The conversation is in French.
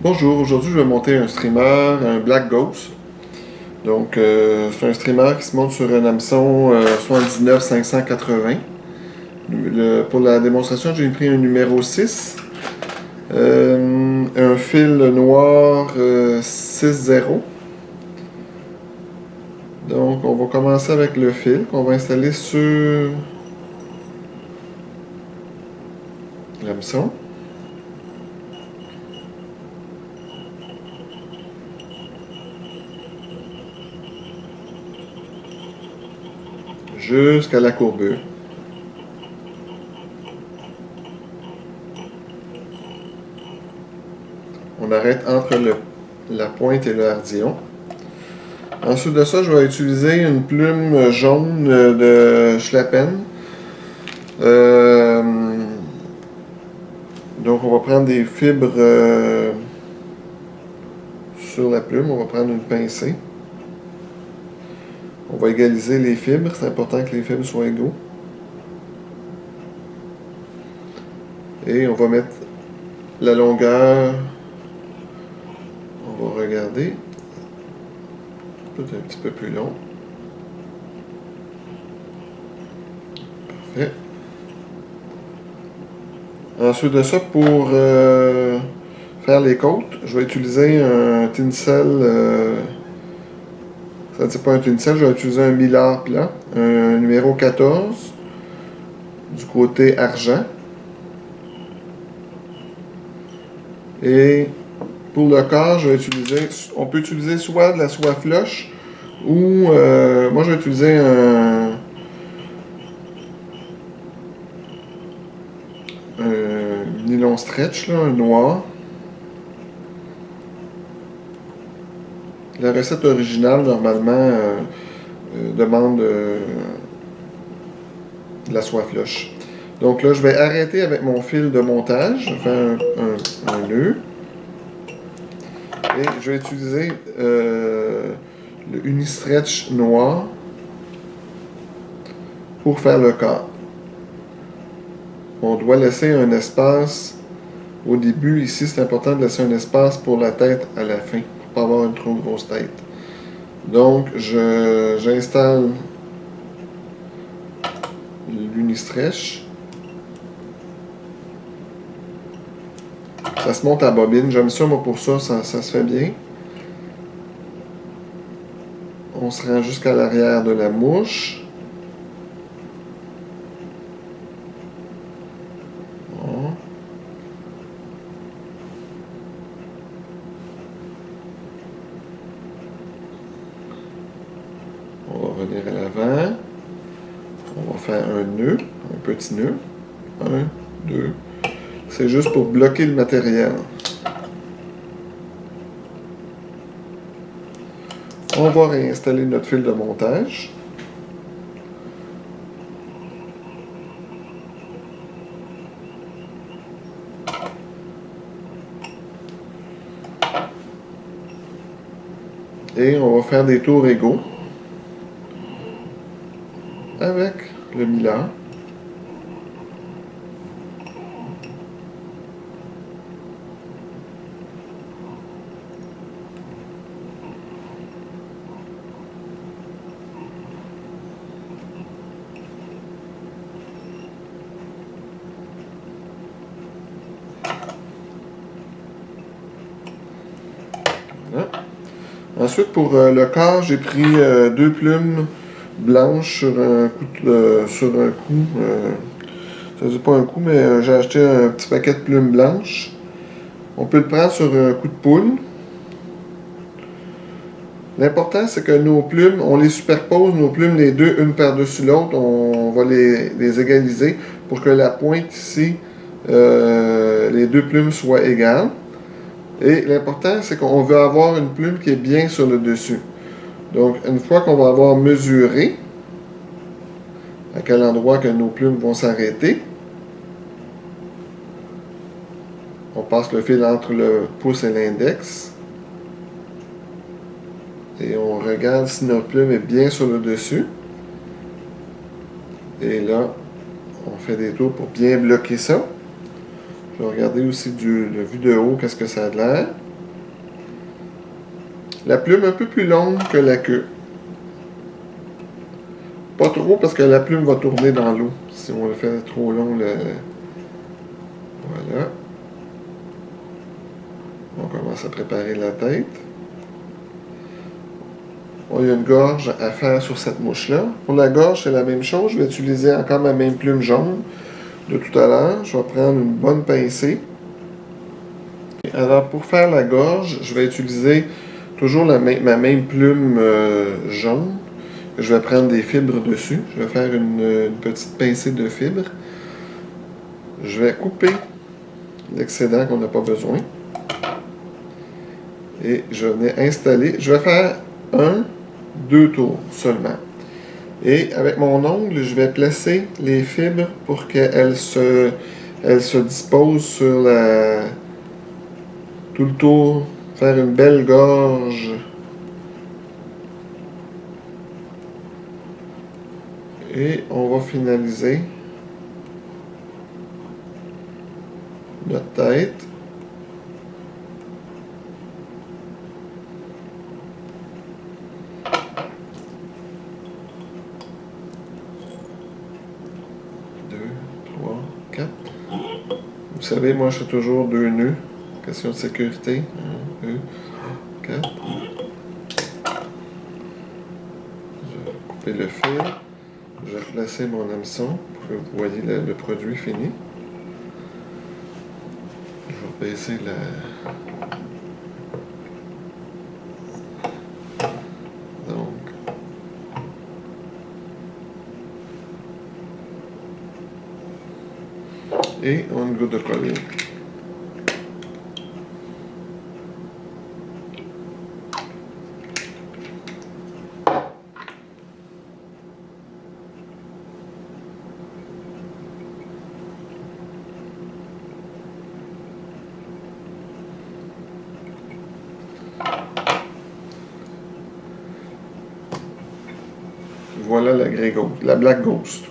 Bonjour, aujourd'hui je vais monter un streamer, un Black Ghost. Donc c'est un streamer qui se monte sur un hameçon 79 580. Pour la démonstration, j'ai pris un numéro 6, un fil noir 6-0. Donc on va commencer avec le fil qu'on va installer sur l'hameçon. Jusqu'à la courbure. On arrête entre la pointe et le hardillon. Ensuite de ça, je vais utiliser une plume jaune de Schlappen. Euh, donc, on va prendre des fibres sur la plume. On va prendre une pincée. On va égaliser les fibres. C'est important que les fibres soient égaux. Et on va mettre la longueur. On va regarder. Peut-être un petit peu plus long. Parfait. Ensuite de ça, pour faire les côtes, je vais utiliser un tinsel. Ça ne dit pas un tinsel, je vais utiliser un millard plat, un numéro 14 du côté argent. Et pour le corps, on peut utiliser soit de la soie floche ou moi je vais utiliser un nylon stretch, là, un noir. La recette originale, normalement, demande de la soie floche. Donc là, je vais arrêter avec mon fil de montage. Je vais faire un nœud. Et je vais utiliser le Unistretch noir pour faire le corps. On doit laisser un espace au début. Ici, c'est important de laisser un espace pour la tête à la fin, pour pas avoir une trop grosse tête. Donc, j'installe l'Unistretch. Ça se monte à bobine. J'aime ça, moi, pour ça, ça se fait bien. On se rend jusqu'à l'arrière de la mouche. Bon. On va revenir à l'avant. On va faire un nœud, un petit nœud. 1, 2. C'est juste pour bloquer le matériel. On va réinstaller notre fil de montage. Et on va faire des tours égaux avec le millard. Voilà. Ensuite, pour le corps, j'ai pris deux plumes blanches sur un coup. Ça ne dit pas un coup, mais j'ai acheté un petit paquet de plumes blanches. On peut le prendre sur un coup de poule. L'important, c'est que nos plumes, on les superpose, nos plumes, les deux, une par-dessus l'autre. On va les égaliser pour que la pointe ici, les deux plumes soient égales. Et l'important, c'est qu'on veut avoir une plume qui est bien sur le dessus. Donc, une fois qu'on va avoir mesuré à quel endroit que nos plumes vont s'arrêter, on passe le fil entre le pouce et l'index. Et on regarde si notre plume est bien sur le dessus. Et là, on fait des tours pour bien bloquer ça. Je vais regarder aussi de vue de haut, qu'est-ce que ça a de l'air. La plume un peu plus longue que la queue. Pas trop parce que la plume va tourner dans l'eau. Si on le fait trop long, voilà. On commence à préparer la tête. Il y a une gorge à faire sur cette mouche-là. Pour la gorge, c'est la même chose. Je vais utiliser encore ma même plume jaune de tout à l'heure. Je vais prendre une bonne pincée. Alors, pour faire la gorge, je vais utiliser toujours ma même plume jaune. Je vais prendre des fibres dessus. Je vais faire une petite pincée de fibres. Je vais couper l'excédent qu'on n'a pas besoin. Et je vais installer. Je vais faire 2 tours seulement. Et avec mon ongle, je vais placer les fibres pour qu'elles se disposent sur tout le tour. Faire une belle gorge. Et on va finaliser notre tête. Vous savez, moi, je fais toujours 2 nœuds. Question de sécurité. 1, 2, 4. Je vais couper le fil. Je vais replacer mon hameçon pour que vous voyez le produit fini. Je vais baisser Donc. Et on a une goutte de coller. Voilà la Black Ghost.